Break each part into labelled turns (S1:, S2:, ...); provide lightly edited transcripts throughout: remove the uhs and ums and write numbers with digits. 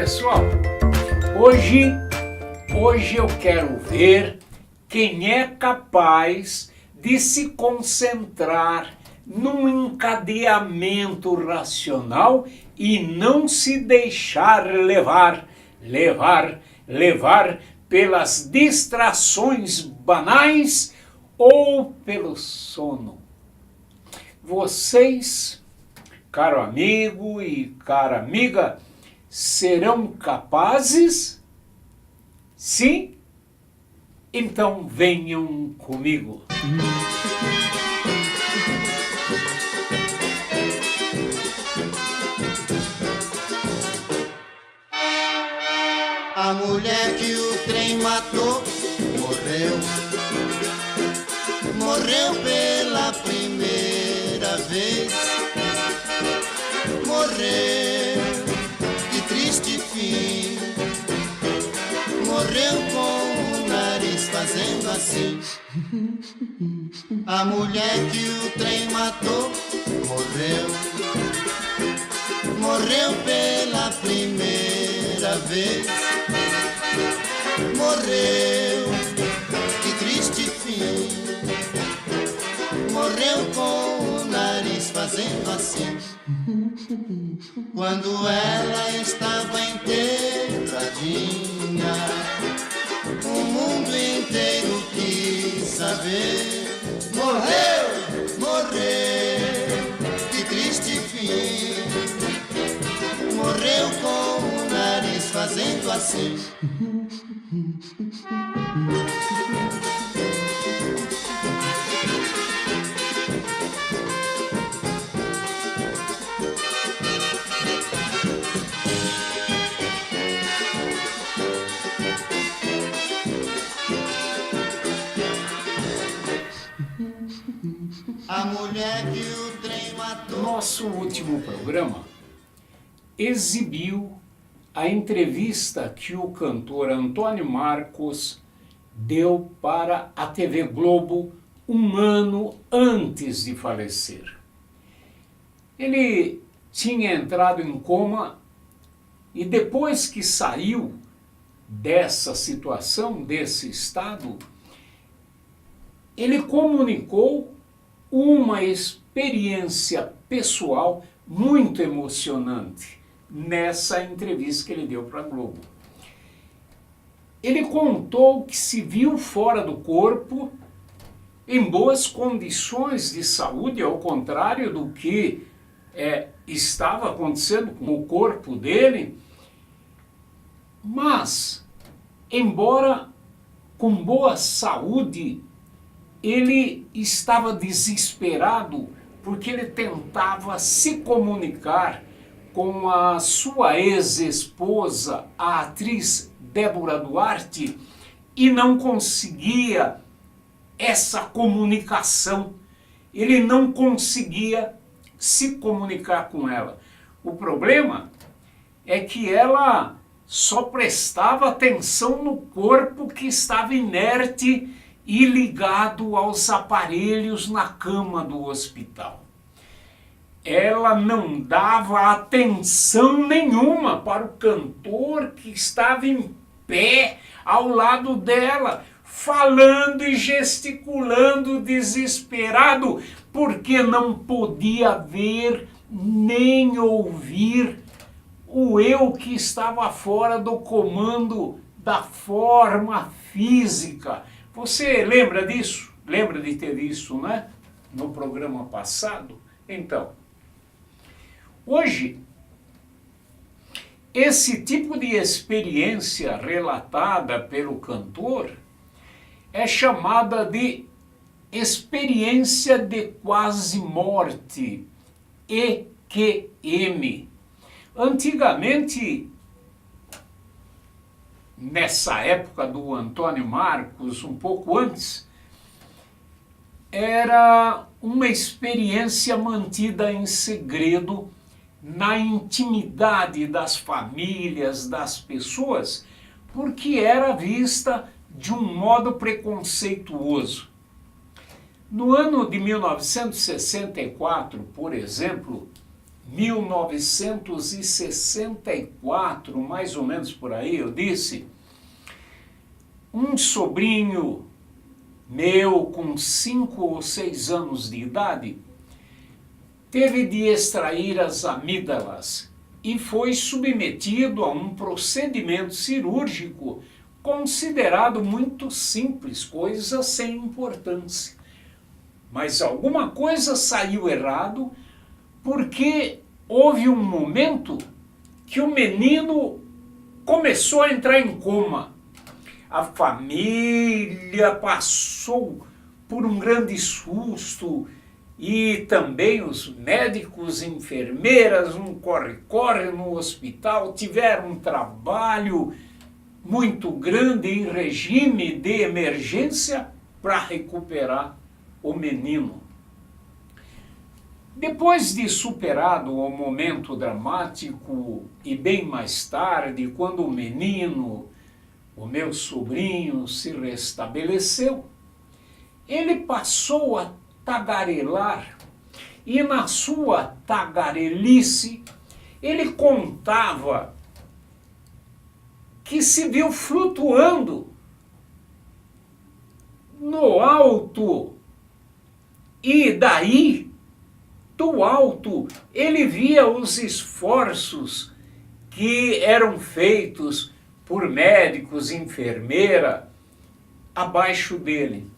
S1: pessoal, hoje eu quero ver quem é capaz de se concentrar num encadeamento racional e não se deixar levar pelas distrações banais ou pelo sono. Vocês, caro amigo e cara amiga, serão capazes? Sim? Então venham comigo.
S2: A mulher que o trem matou morreu pela primeira vez, morreu de triste fim, morreu com o nariz fazendo assim. A mulher que o trem matou morreu pela primeira vez, morreu de triste fim, morreu com o nariz fazendo assim. Quando ela estava enterradinha, o mundo inteiro quis saber. Morreu de triste fim, morreu com o nariz fazendo assim. A mulher que o trem matou.
S1: Nosso último programa exibiu a entrevista que o cantor Antônio Marcos deu para a TV Globo um ano antes de falecer. Ele tinha entrado em coma e depois que saiu dessa situação, desse estado, ele comunicou uma experiência pessoal muito emocionante nessa entrevista que ele deu para a Globo. Ele contou que se viu fora do corpo, em boas condições de saúde, ao contrário do que estava acontecendo com o corpo dele, mas, embora com boa saúde, ele estava desesperado porque ele tentava se comunicar com a sua ex-esposa, a atriz Débora Duarte, e não conseguia essa comunicação. Ele não conseguia se comunicar com ela. O problema é que ela só prestava atenção no corpo que estava inerte e ligado aos aparelhos na cama do hospital. Ela não dava atenção nenhuma para o cantor que estava em pé ao lado dela, falando e gesticulando desesperado, porque não podia ver nem ouvir o eu que estava fora do comando da forma física. Você lembra disso? Lembra de ter visto, né? No programa passado? Então, hoje, esse tipo de experiência relatada pelo cantor é chamada de experiência de quase morte, EQM. Antigamente, nessa época do Antônio Marcos, um pouco antes, era uma experiência mantida em segredo na intimidade das famílias, das pessoas, porque era vista de um modo preconceituoso. No ano de 1964, por exemplo, 1964, mais ou menos por aí, eu disse, um sobrinho meu com 5 ou 6 anos de idade teve de extrair as amígdalas e foi submetido a um procedimento cirúrgico considerado muito simples, coisa sem importância. Mas alguma coisa saiu errado, porque houve um momento que o menino começou a entrar em coma. A família passou por um grande susto e também os médicos, enfermeiras, um corre-corre no hospital, tiveram um trabalho muito grande em regime de emergência para recuperar o menino. Depois de superado o momento dramático e bem mais tarde, quando o menino, o meu sobrinho, se restabeleceu, ele passou a tagarelar e na sua tagarelice ele contava que se viu flutuando no alto e daí do alto ele via os esforços que eram feitos por médicos, enfermeira, abaixo dele.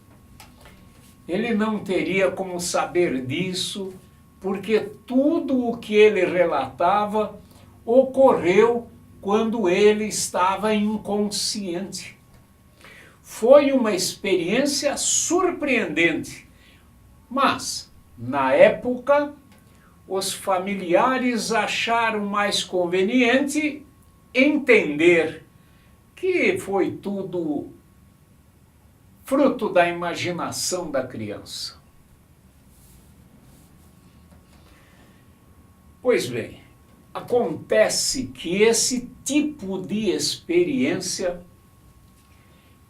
S1: Ele não teria como saber disso, porque tudo o que ele relatava ocorreu quando ele estava inconsciente. Foi uma experiência surpreendente, mas na época, os familiares acharam mais conveniente entender que foi tudo fruto da imaginação da criança. Pois bem, acontece que esse tipo de experiência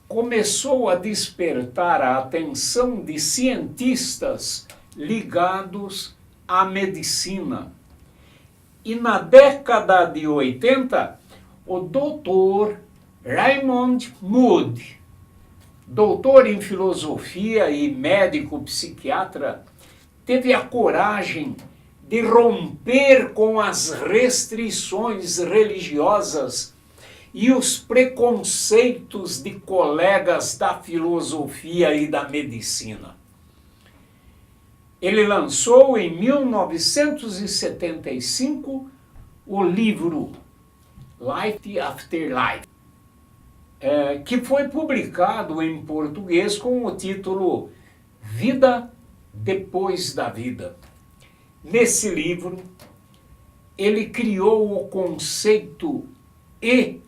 S1: começou a despertar a atenção de cientistas ligados à medicina. E na década de 80, o Dr. Raymond Moody, doutor em filosofia e médico psiquiatra, teve a coragem de romper com as restrições religiosas e os preconceitos de colegas da filosofia e da medicina. Ele lançou em 1975 o livro Life After Life, que foi publicado em português com o título Vida Depois da Vida. Nesse livro, ele criou o conceito EQM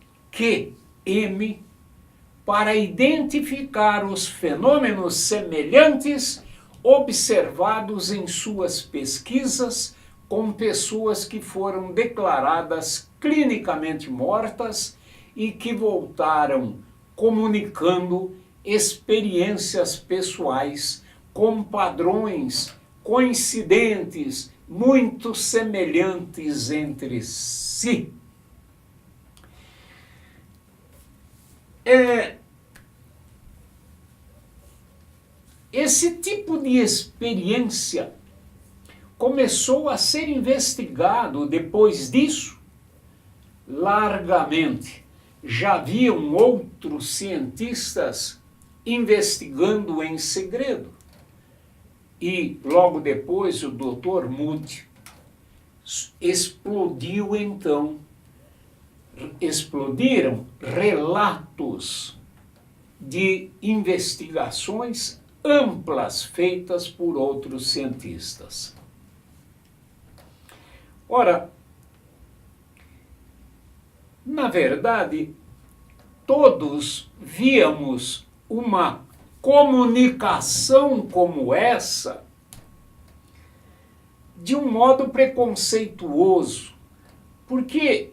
S1: para identificar os fenômenos semelhantes observados em suas pesquisas com pessoas que foram declaradas clinicamente mortas e que voltaram comunicando experiências pessoais com padrões coincidentes, muito semelhantes entre si. Esse tipo de experiência começou a ser investigado depois disso largamente. Já haviam outros cientistas investigando em segredo. E logo depois o Dr. Moody explodiram relatos de investigações amplas feitas por outros cientistas. Ora, na verdade, todos víamos uma comunicação como essa de um modo preconceituoso, porque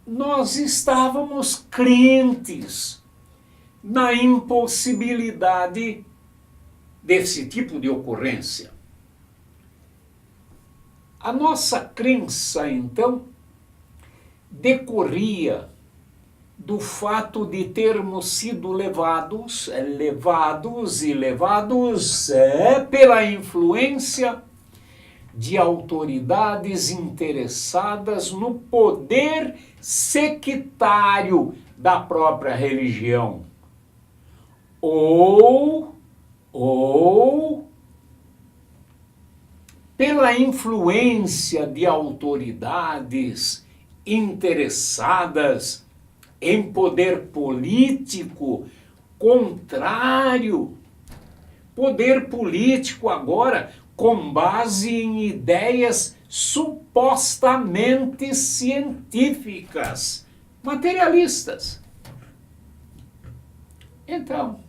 S1: nós estávamos crentes na impossibilidade desse tipo de ocorrência. A nossa crença, então, decorria do fato de termos sido levados pela influência de autoridades interessadas no poder sectário da própria religião, ou pela influência de autoridades interessadas em poder político contrário. Poder político agora com base em ideias supostamente científicas, materialistas. Então,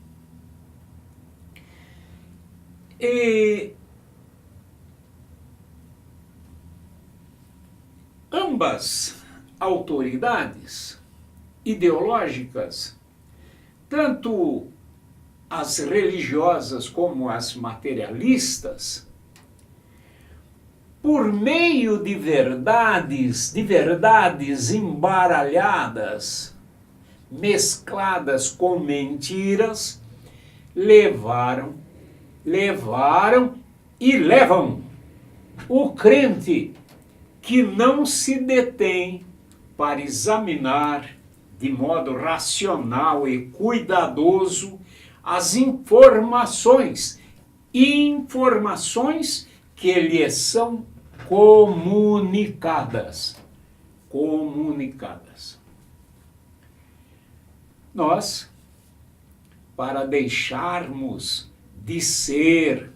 S1: ambas autoridades ideológicas, tanto as religiosas como as materialistas, por meio de verdades embaralhadas, mescladas com mentiras, levaram e levam o crente que não se detém para examinar de modo racional e cuidadoso as informações que lhe são comunicadas. Nós, para deixarmos de ser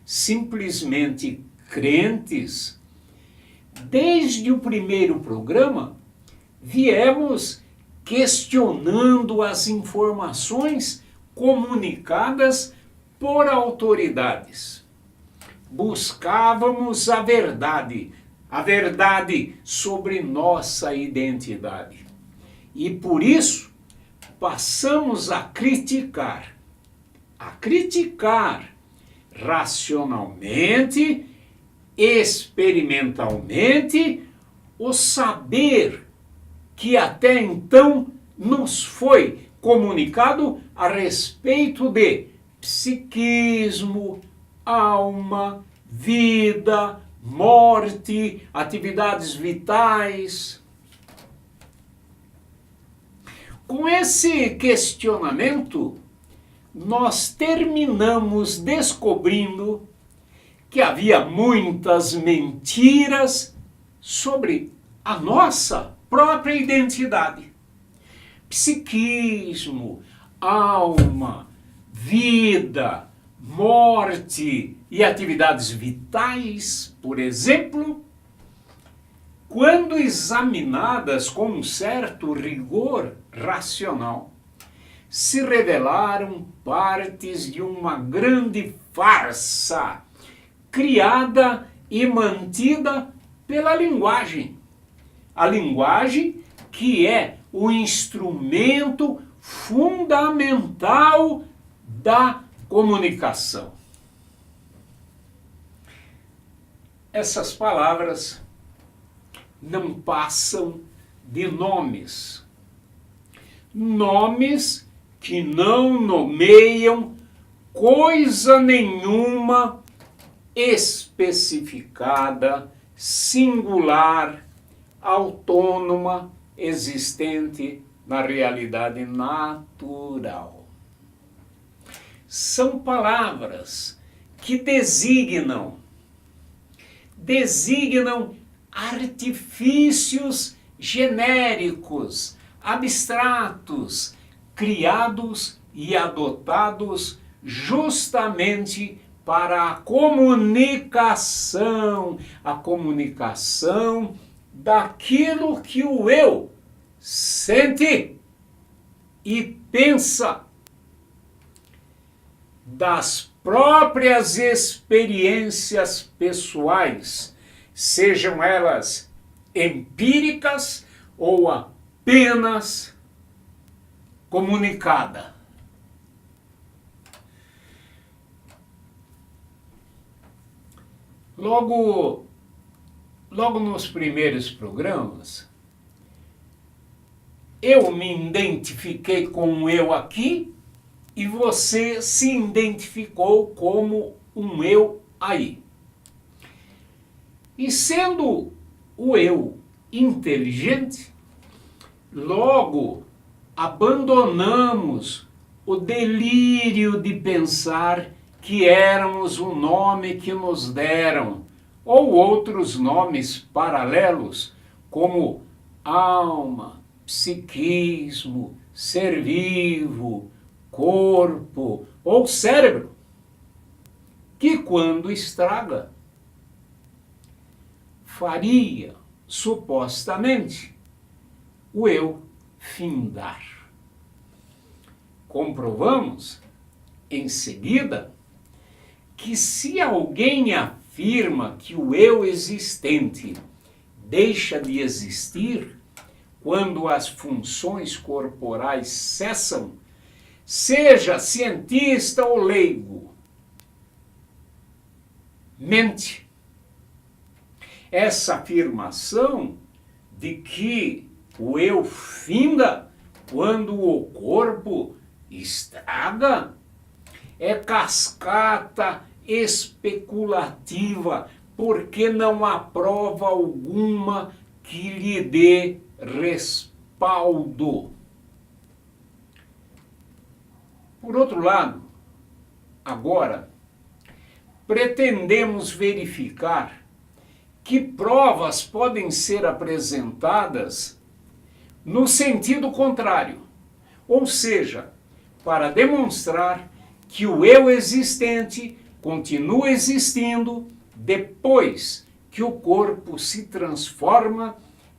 S1: simplesmente crentes, desde o primeiro programa, viemos questionando as informações comunicadas por autoridades. Buscávamos a verdade sobre nossa identidade. E por isso passamos a criticar racionalmente, experimentalmente, o saber que até então nos foi comunicado a respeito de psiquismo, alma, vida, morte, atividades vitais. Com esse questionamento, nós terminamos descobrindo que havia muitas mentiras sobre a nossa própria identidade. Psiquismo, alma, vida, morte e atividades vitais, por exemplo, quando examinadas com um certo rigor racional, se revelaram partes de uma grande farsa criada e mantida pela linguagem. A linguagem que é o instrumento fundamental da comunicação. Essas palavras não passam de nomes. Nomes que não nomeiam coisa nenhuma especificada, singular, autônoma, existente na realidade natural. São palavras que designam artifícios genéricos, abstratos, criados e adotados justamente para a comunicação daquilo que o eu sente e pensa, das próprias experiências pessoais, sejam elas empíricas ou apenas comunicada. Logo, logo nos primeiros programas, eu me identifiquei com um eu aqui e você se identificou como um eu aí. E sendo o eu inteligente, logo abandonamos o delírio de pensar que éramos o nome que nos deram, ou outros nomes paralelos, como alma, psiquismo, ser vivo, corpo ou cérebro, que quando estraga, faria, supostamente, o eu findar. Comprovamos, em seguida, que se alguém afirma que o eu existente deixa de existir quando as funções corporais cessam, seja cientista ou leigo, mente. Essa afirmação de que o eu finda quando o corpo estraga é cascata especulativa, porque não há prova alguma que lhe dê respaldo. Por outro lado, agora, pretendemos verificar que provas podem ser apresentadas no sentido contrário, ou seja, para demonstrar que o eu existente continua existindo depois que o corpo se transforma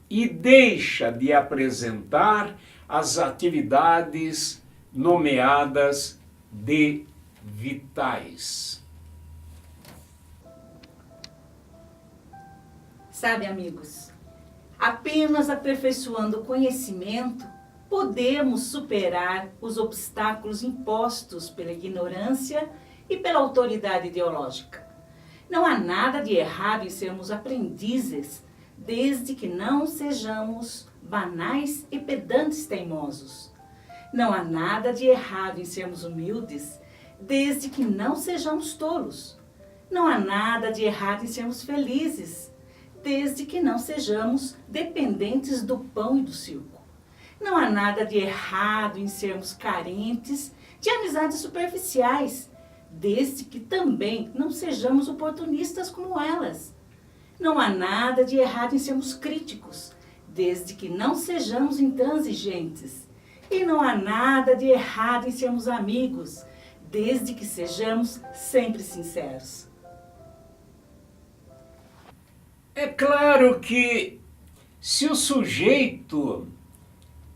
S1: e deixa de apresentar as atividades nomeadas de vitais.
S3: Sabe, amigos, apenas aperfeiçoando o conhecimento, podemos superar os obstáculos impostos pela ignorância e pela autoridade ideológica. Não há nada de errado em sermos aprendizes, desde que não sejamos banais e pedantes teimosos. Não há nada de errado em sermos humildes, desde que não sejamos tolos. Não há nada de errado em sermos felizes, desde que não sejamos dependentes do pão e do circo. Não há nada de errado em sermos carentes de amizades superficiais, desde que também não sejamos oportunistas como elas. Não há nada de errado em sermos críticos, desde que não sejamos intransigentes. E não há nada de errado em sermos amigos, desde que sejamos sempre sinceros.
S1: É claro que se o sujeito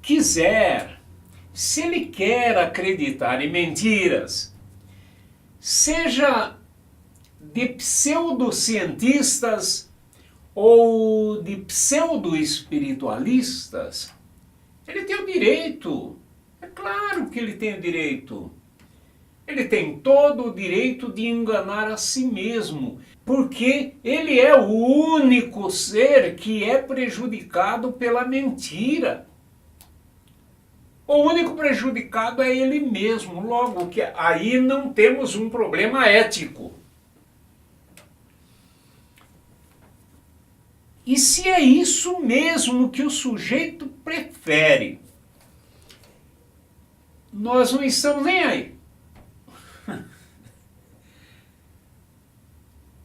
S1: quiser, se ele quer acreditar em mentiras, seja de pseudocientistas ou de pseudo-espiritualistas, ele tem o direito, é claro que ele tem o direito. Ele tem todo o direito de enganar a si mesmo, porque ele é o único ser que é prejudicado pela mentira. O único prejudicado é ele mesmo, logo que aí não temos um problema ético. E se é isso mesmo que o sujeito prefere, nós não estamos nem aí.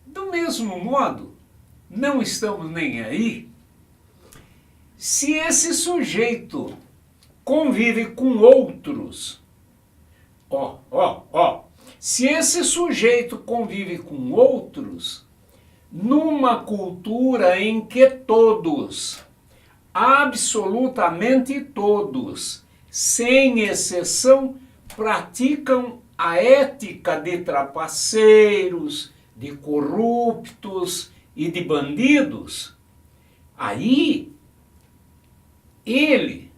S1: Do mesmo modo, não estamos nem aí se esse sujeito convive com outros. Se esse sujeito convive com outros numa cultura em que todos, absolutamente todos, sem exceção, praticam a ética de trapaceiros, de corruptos e de bandidos, aí ele,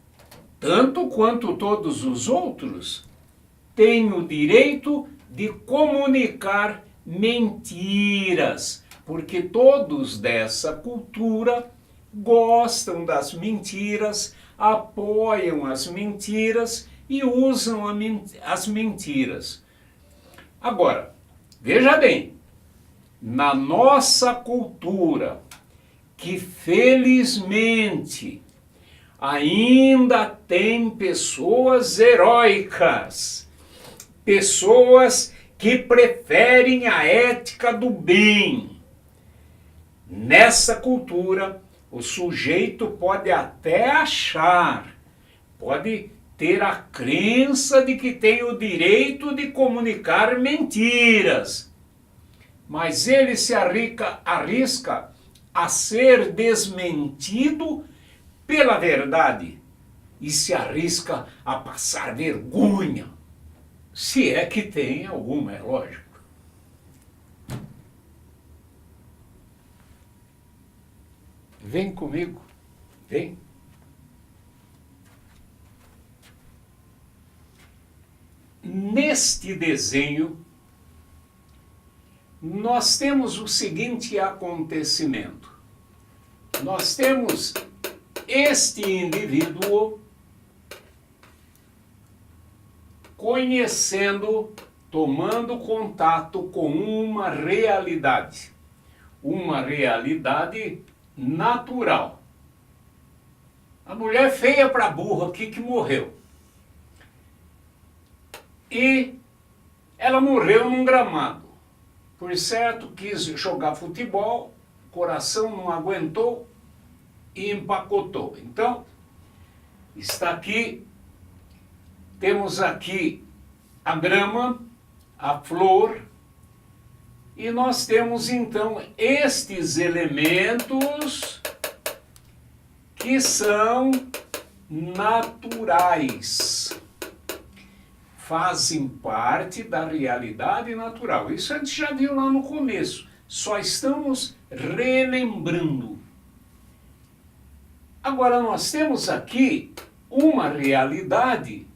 S1: tanto quanto todos os outros, tem o direito de comunicar mentiras, porque todos dessa cultura gostam das mentiras, apoiam as mentiras e usam as mentiras. Agora, veja bem, na nossa cultura, que felizmente ainda tem pessoas heróicas, pessoas que preferem a ética do bem. Nessa cultura, o sujeito pode até achar, pode ter a crença de que tem o direito de comunicar mentiras, mas ele se arrisca a ser desmentido pela verdade e se arrisca a passar vergonha, se é que tem alguma, é lógico. Vem comigo, vem. Neste desenho, nós temos o seguinte acontecimento. Nós temos este indivíduo conhecendo, tomando contato com uma realidade natural. A mulher feia para burra aqui que morreu. E ela morreu num gramado. Por certo, quis jogar futebol, coração não aguentou e empacotou. Então, está aqui, temos aqui a grama, a flor, e nós temos então estes elementos que são naturais, fazem parte da realidade natural. Isso a gente já viu lá no começo, só estamos relembrando. Agora nós temos aqui uma realidade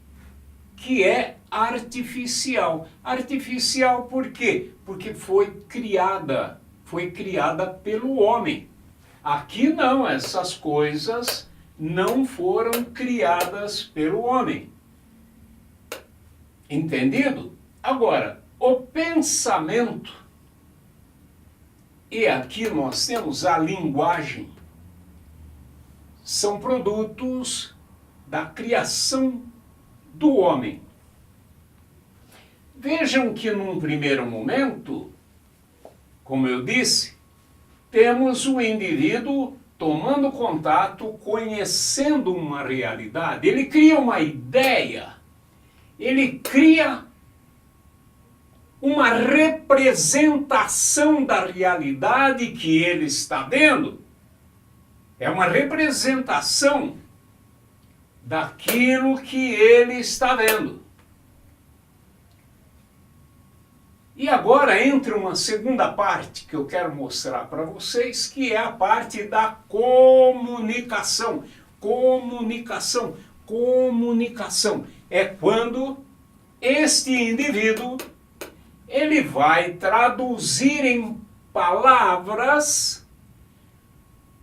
S1: que é artificial. Artificial por quê? Porque foi criada pelo homem. Aqui não, essas coisas não foram criadas pelo homem. Entendido? Agora, o pensamento, e aqui nós temos a linguagem, são produtos da criação do homem. Vejam que num primeiro momento, como eu disse, temos o indivíduo tomando contato, conhecendo uma realidade. Ele cria uma ideia, ele cria uma representação da realidade que ele está vendo. É uma representação daquilo que ele está vendo. E agora entra uma segunda parte que eu quero mostrar para vocês, que é a parte da comunicação. Comunicação. É quando este indivíduo ele vai traduzir em palavras,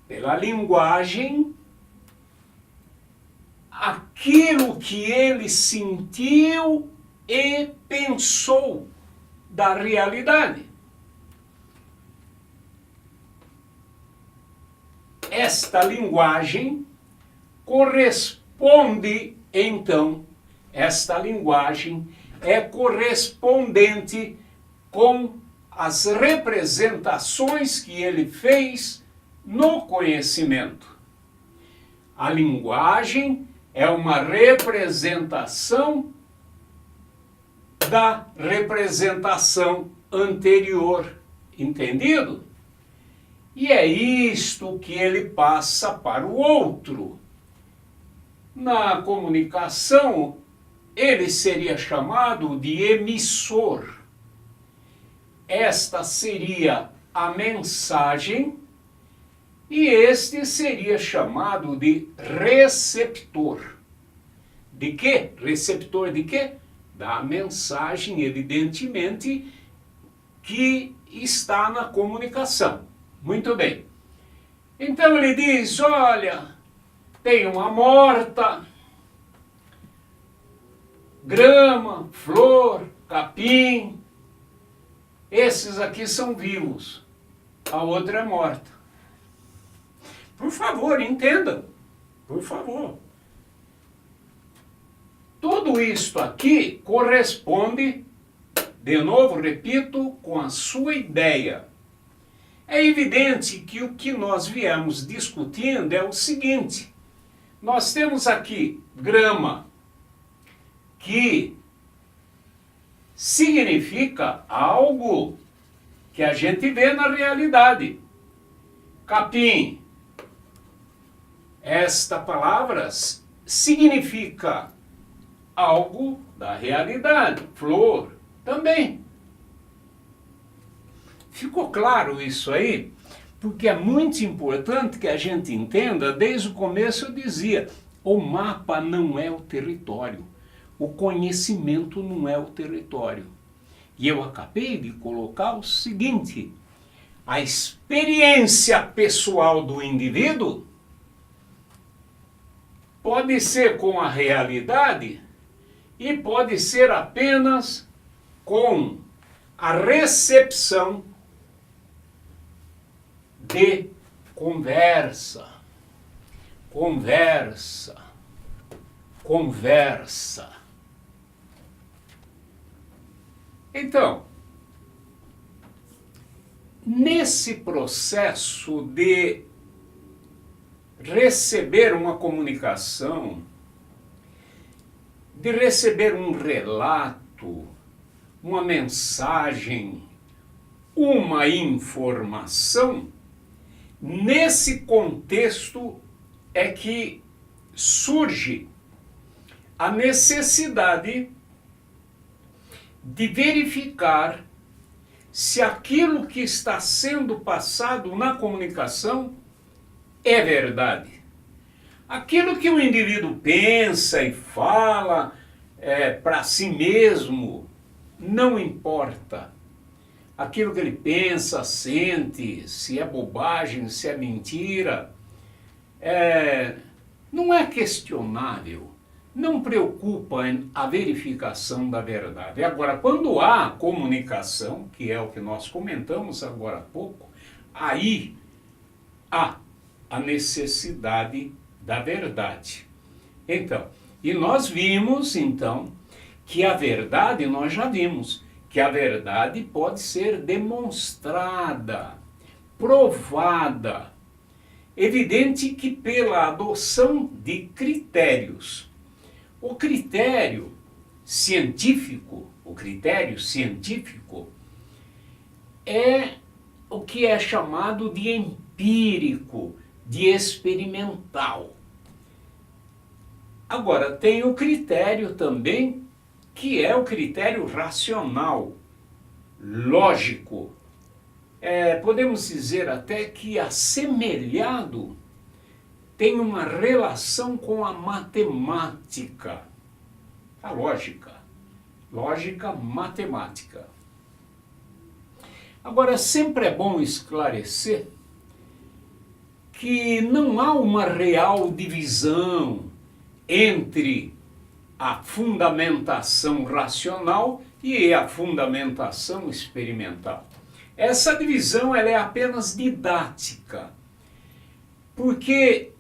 S1: pela linguagem, aquilo que ele sentiu e pensou da realidade. Esta linguagem corresponde, então, esta linguagem é correspondente com as representações que ele fez no conhecimento. A linguagem é uma representação da representação anterior, entendido? E é isto que ele passa para o outro. Na comunicação, ele seria chamado de emissor. Esta seria a mensagem e este seria chamado de receptor. De quê? Receptor de quê? Da mensagem, evidentemente, que está na comunicação. Muito bem. Então ele diz, olha, tem uma morta, grama, flor, capim, esses aqui são vivos, a outra é morta. Por favor, entendam, por favor. Tudo isto aqui corresponde, de novo, repito, com a sua ideia. É evidente que o que nós viemos discutindo é o seguinte, nós temos aqui grama, que significa algo que a gente vê na realidade. Capim, esta palavra significa algo da realidade. Flor, também. Ficou claro isso aí? Porque é muito importante que a gente entenda, desde o começo eu dizia, o mapa não é o território. O conhecimento não é o território. E eu acabei de colocar o seguinte, a experiência pessoal do indivíduo pode ser com a realidade e pode ser apenas com a recepção de conversa. Então, nesse processo de receber uma comunicação, de receber um relato, uma mensagem, uma informação, nesse contexto é que surge a necessidade de verificar se aquilo que está sendo passado na comunicação é verdade. Aquilo que o indivíduo pensa e fala para si mesmo não importa. Aquilo que ele pensa, sente, se é bobagem, se é mentira, não é questionável. Não preocupa a verificação da verdade. Agora, quando há comunicação, que é o que nós comentamos agora há pouco, aí há a necessidade da verdade. Então, e nós vimos, então, que a verdade, nós já vimos, que a verdade pode ser demonstrada, provada. Evidente que pela adoção de critérios. O critério científico é o que é chamado de empírico, de experimental. Agora, tem o critério também, que é o critério racional, lógico. Podemos dizer até que assemelhado tem uma relação com a matemática, a lógica matemática. Agora, sempre é bom esclarecer que não há uma real divisão entre a fundamentação racional e a fundamentação experimental. Essa divisão ela é apenas didática, porque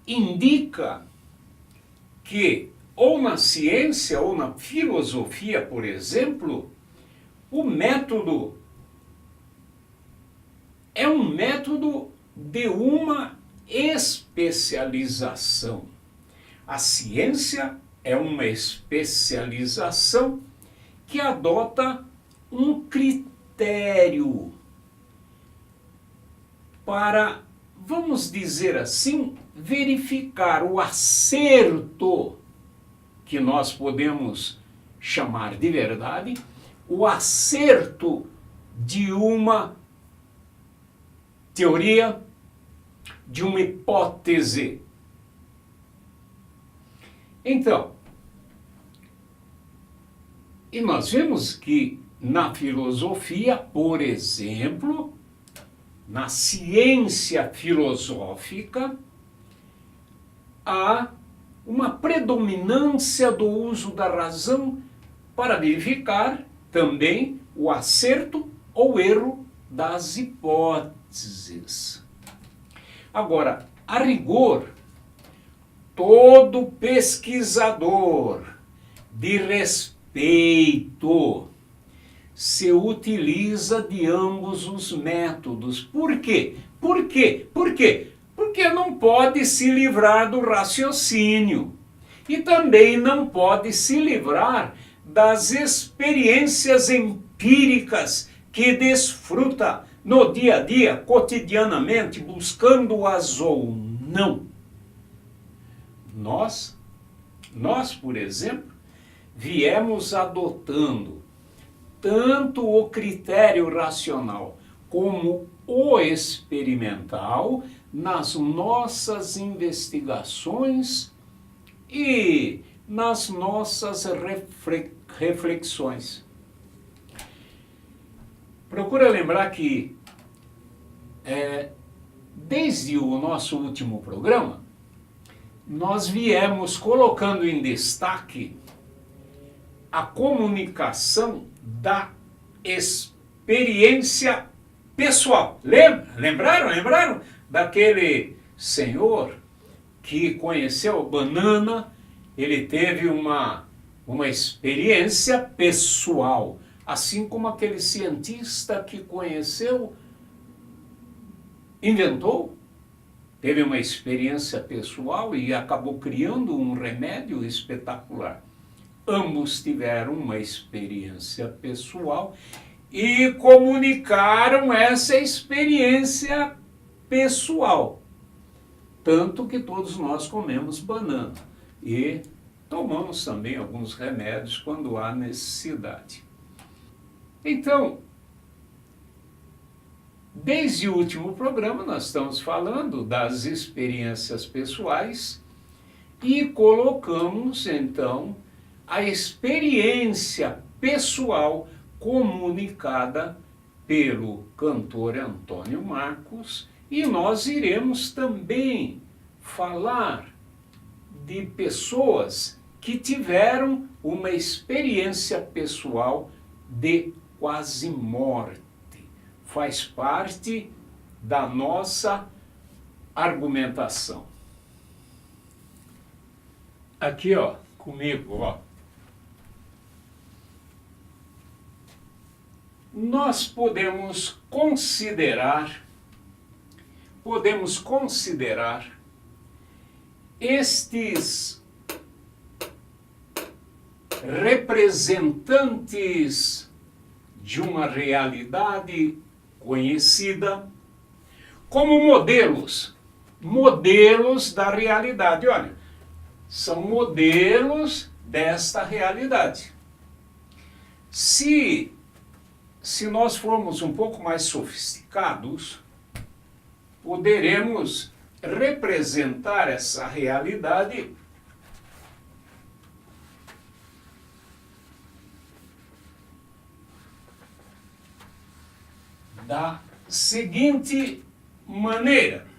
S1: indica que ou na ciência ou na filosofia, por exemplo, o método é um método de uma especialização. A ciência é uma especialização que adota um critério para, vamos dizer assim, verificar o acerto, que nós podemos chamar de verdade, o acerto de uma teoria, de uma hipótese. Então, e nós vemos que na filosofia, por exemplo, na ciência filosófica, há uma predominância do uso da razão para verificar também o acerto ou erro das hipóteses. Agora, a rigor, todo pesquisador de respeito se utiliza de ambos os métodos. Por quê? Por quê? Por quê? Porque não pode se livrar do raciocínio e também não pode se livrar das experiências empíricas que desfruta no dia a dia, cotidianamente, buscando-as ou não. Nós, por exemplo, viemos adotando tanto o critério racional como o experimental nas nossas investigações e nas nossas reflexões. Procura lembrar que, desde o nosso último programa, nós viemos colocando em destaque a comunicação da experiência pessoal. Lembraram daquele senhor que conheceu banana? Ele teve uma experiência pessoal, assim como aquele cientista que conheceu, inventou, teve uma experiência pessoal e acabou criando um remédio espetacular. Ambos tiveram uma experiência pessoal e comunicaram essa experiência pessoal. Tanto que todos nós comemos banana e tomamos também alguns remédios quando há necessidade. Então, desde o último programa nós estamos falando das experiências pessoais e colocamos então a experiência pessoal comunicada pelo cantor Antônio Marcos, e nós iremos também falar de pessoas que tiveram uma experiência pessoal de quase morte. Faz parte da nossa argumentação. Aqui, ó, comigo, ó. Nós podemos considerar estes representantes de uma realidade conhecida como modelos da realidade. Olha, são modelos desta realidade. Se nós formos um pouco mais sofisticados, poderemos representar essa realidade da seguinte maneira.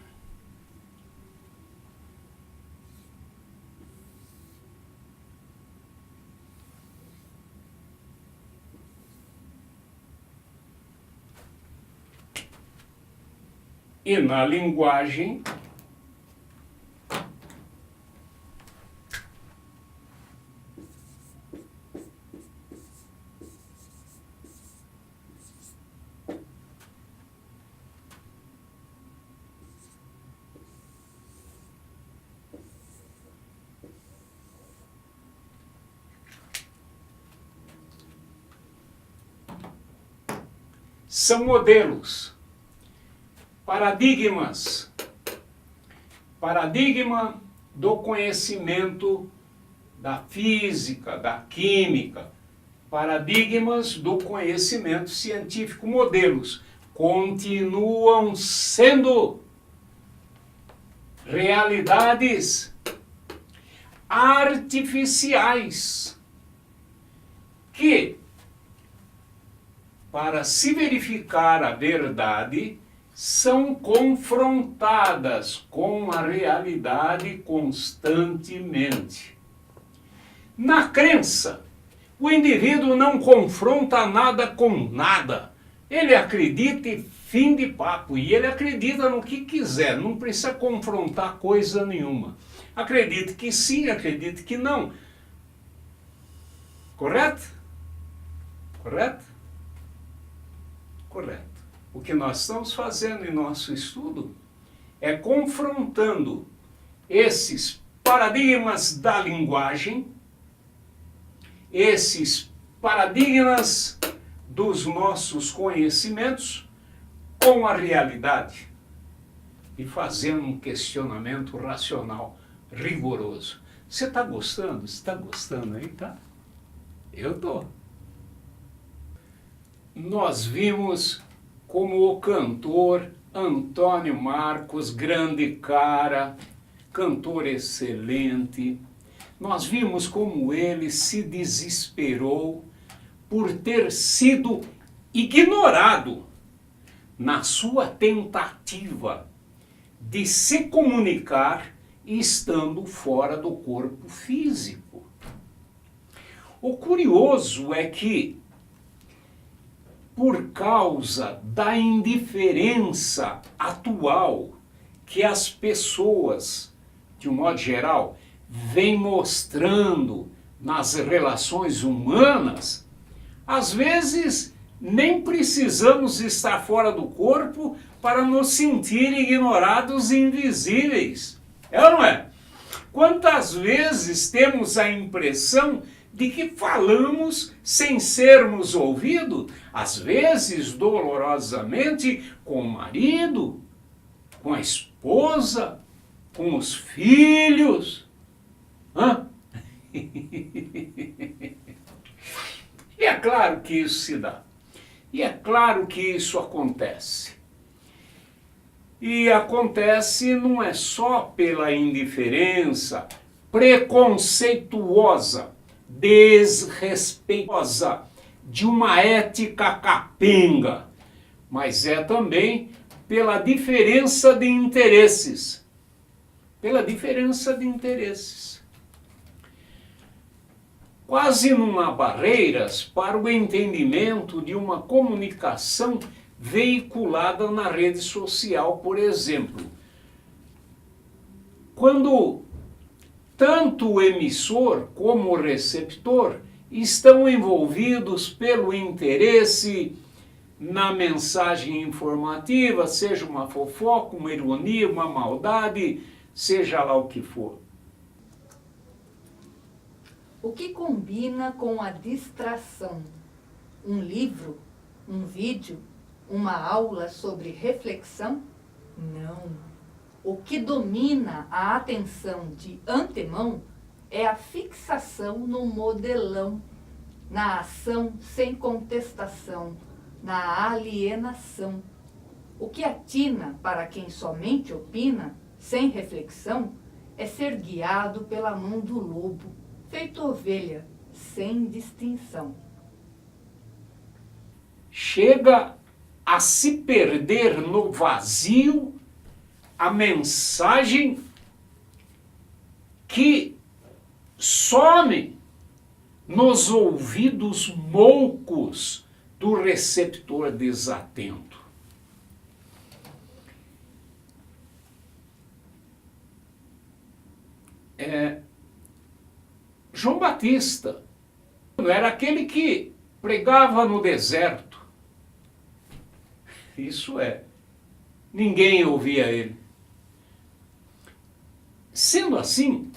S1: E na linguagem são modelos, paradigma do conhecimento da física, da química, paradigmas do conhecimento científico, modelos, continuam sendo realidades artificiais que para se verificar a verdade, são confrontadas com a realidade constantemente. Na crença, o indivíduo não confronta nada com nada. Ele acredita e fim de papo. E ele acredita no que quiser, não precisa confrontar coisa nenhuma. Acredite que sim, acredite que não. Correto? Correto? Correto. O que nós estamos fazendo em nosso estudo é confrontando esses paradigmas da linguagem, esses paradigmas dos nossos conhecimentos com a realidade e fazendo um questionamento racional, rigoroso. Você está gostando? Você está gostando aí, tá? Eu estou. Nós vimos como o cantor Antônio Marcos, grande cara, cantor excelente, nós vimos como ele se desesperou por ter sido ignorado na sua tentativa de se comunicar estando fora do corpo físico. O curioso é que, por causa da indiferença atual que as pessoas, de um modo geral, vêm mostrando nas relações humanas, às vezes nem precisamos estar fora do corpo para nos sentir ignorados e invisíveis. É ou não é? Quantas vezes temos a impressão de que falamos sem sermos ouvidos, às vezes dolorosamente, com o marido, com a esposa, com os filhos. Hã? E é claro que isso se dá. E é claro que isso acontece. E acontece não é só pela indiferença preconceituosa, desrespeitosa de uma ética capenga, mas é também pela diferença de interesses. Pela diferença de interesses. Quase não há barreiras para o entendimento de uma comunicação veiculada na rede social, por exemplo. Quando tanto o emissor como o receptor estão envolvidos pelo interesse na mensagem informativa, seja uma fofoca, uma ironia, uma maldade, seja lá o que for.
S4: O que combina com a distração? Um livro? Um vídeo? Uma aula sobre reflexão? Não. O que domina a atenção de antemão é a fixação no modelão, na ação sem contestação, na alienação. O que atina para quem somente opina, sem reflexão, é ser guiado pela mão do lobo, feito ovelha, sem distinção.
S1: Chega a se perder no vazio a mensagem que some nos ouvidos moucos do receptor desatento. João Batista era aquele que pregava no deserto. Isso é, ninguém ouvia ele. Sendo assim,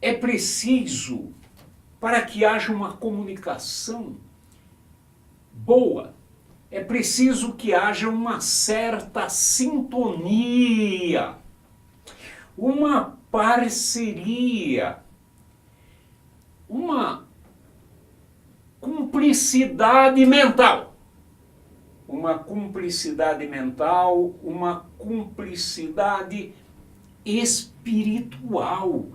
S1: é preciso, para que haja uma comunicação boa, é preciso que haja uma certa sintonia, uma parceria, uma cumplicidade mental. Uma cumplicidade mental, uma cumplicidade espiritual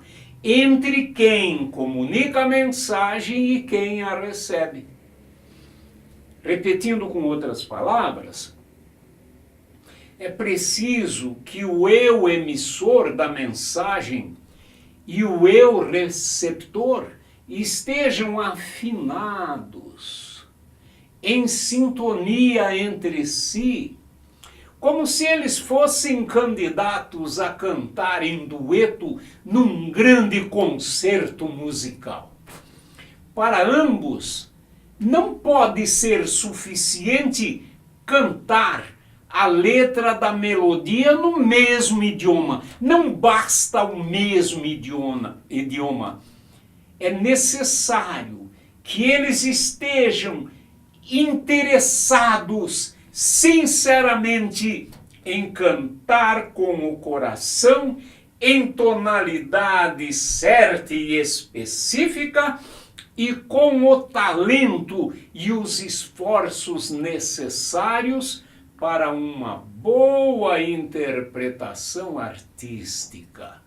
S1: entre quem comunica a mensagem e quem a recebe. Repetindo com outras palavras, é preciso que o eu emissor da mensagem e o eu receptor estejam afinados, em sintonia entre si, como se eles fossem candidatos a cantar em dueto num grande concerto musical. Para ambos, não pode ser suficiente cantar a letra da melodia no mesmo idioma. Não basta o mesmo idioma. É necessário que eles estejam interessados sinceramente em cantar com o coração, em tonalidade certa e específica, e com o talento e os esforços necessários para uma boa interpretação artística.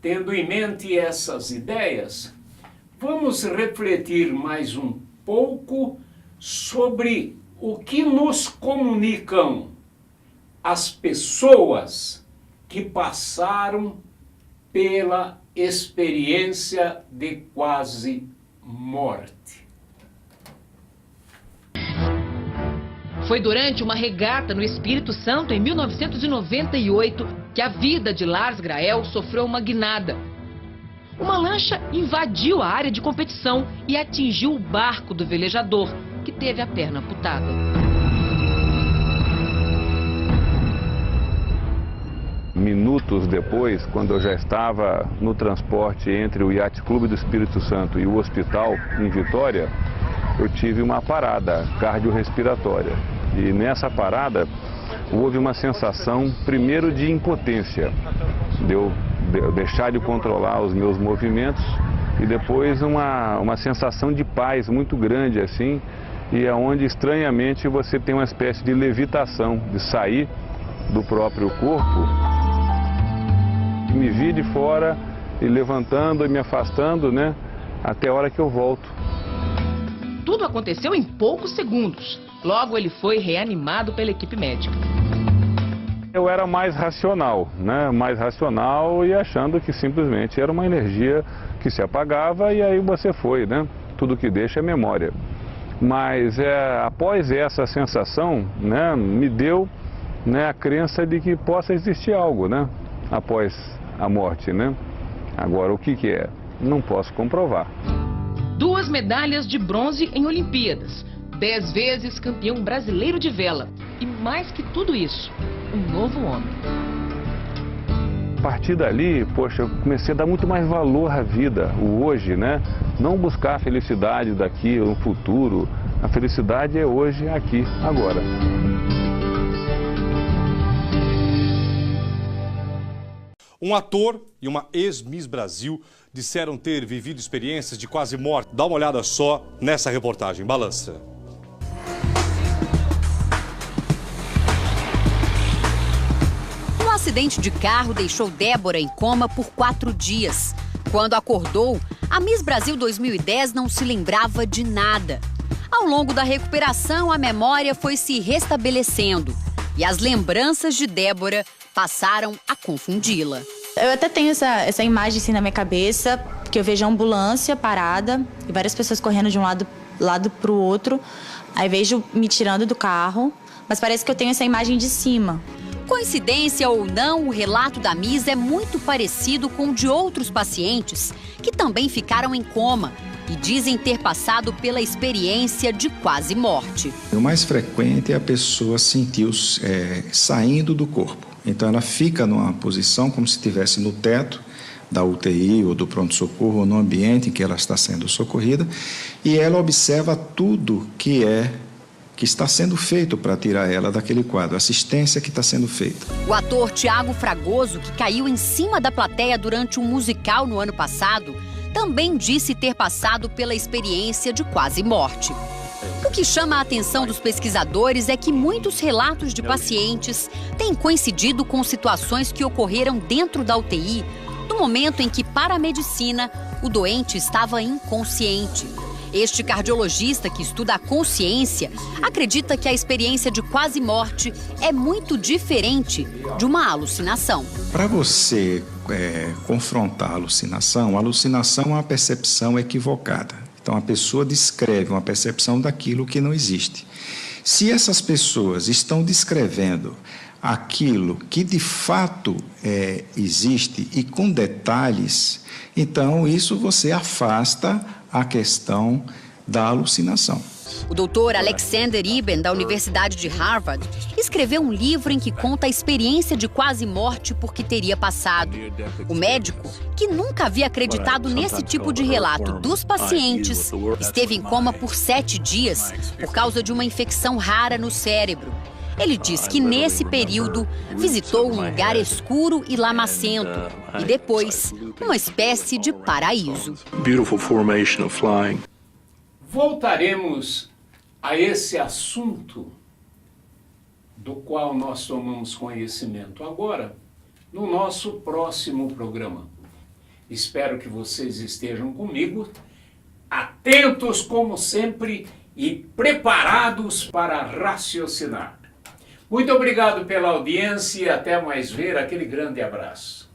S1: Tendo em mente essas ideias, vamos refletir mais um pouco sobre o que nos comunicam as pessoas que passaram pela experiência de quase morte.
S5: Foi durante uma regata no Espírito Santo em 1998 que a vida de Lars Grael sofreu uma guinada. Uma lancha invadiu a área de competição e atingiu o barco do velejador, que teve a perna amputada.
S6: Minutos depois, quando eu já estava no transporte entre o Yacht Clube do Espírito Santo e o hospital em Vitória, eu tive uma parada cardiorrespiratória. E nessa parada houve uma sensação, primeiro, de impotência, de eu deixar de controlar os meus movimentos, e depois uma sensação de paz muito grande assim, e é onde estranhamente você tem uma espécie de levitação, de sair do próprio corpo. Me vi de fora e levantando e me afastando, né, até a hora que eu volto.
S5: Tudo aconteceu em poucos segundos. Logo ele foi reanimado pela equipe médica.
S6: Eu era mais racional, né, mais racional e achando que simplesmente era uma energia que se apagava e aí você foi, né, tudo que deixa é memória. Mas após essa sensação, né, me deu, né, a crença de que possa existir algo, né, após a morte, né. Agora, o que é? Não posso comprovar.
S5: 2 medalhas de bronze em Olimpíadas, 10 vezes campeão brasileiro de vela e, mais que tudo isso, um novo homem.
S6: A partir dali, poxa, eu comecei a dar muito mais valor à vida, o hoje, né? Não buscar a felicidade daqui, no futuro. A felicidade é hoje, aqui, agora.
S7: Um ator e uma ex-Miss Brasil disseram ter vivido experiências de quase morte. Dá uma olhada só nessa reportagem. Balança.
S8: Um acidente de carro deixou Débora em coma por 4 dias. Quando acordou, a Miss Brasil 2010 não se lembrava de nada. Ao longo da recuperação, a memória foi se restabelecendo e as lembranças de Débora passaram a confundi-la.
S9: Eu até tenho essa imagem assim na minha cabeça, que eu vejo a ambulância parada e várias pessoas correndo de um lado para o outro. Aí vejo me tirando do carro, mas parece que eu tenho essa imagem de cima.
S8: Coincidência ou não, o relato da Miss é muito parecido com o de outros pacientes que também ficaram em coma e dizem ter passado pela experiência de quase morte.
S10: O mais frequente é a pessoa sentir saindo do corpo. Então ela fica numa posição como se estivesse no teto da UTI ou do pronto-socorro ou no ambiente em que ela está sendo socorrida e ela observa tudo que está sendo feito para tirar ela daquele quadro, a assistência que está sendo feita.
S8: O ator Thiago Fragoso, que caiu em cima da plateia durante um musical no ano passado, também disse ter passado pela experiência de quase morte. O que chama a atenção dos pesquisadores é que muitos relatos de pacientes têm coincidido com situações que ocorreram dentro da UTI, no momento em que, para a medicina, o doente estava inconsciente. Este cardiologista que estuda a consciência acredita que a experiência de quase morte é muito diferente de uma alucinação.
S10: Para você confrontar a alucinação é uma percepção equivocada. Então a pessoa descreve uma percepção daquilo que não existe. Se essas pessoas estão descrevendo aquilo que de fato existe e com detalhes, então isso você afasta a questão da alucinação.
S8: O doutor Alexander Iben, da Universidade de Harvard, escreveu um livro em que conta a experiência de quase morte por que teria passado. O médico, que nunca havia acreditado nesse tipo de relato dos pacientes, esteve em coma por 7 dias por causa de uma infecção rara no cérebro. Ele diz que nesse período visitou um lugar escuro e lamacento e depois uma espécie de paraíso.
S1: Voltaremos a esse assunto do qual nós tomamos conhecimento agora no nosso próximo programa. Espero que vocês estejam comigo, atentos como sempre e preparados para raciocinar. Muito obrigado pela audiência e até mais ver. Aquele grande abraço.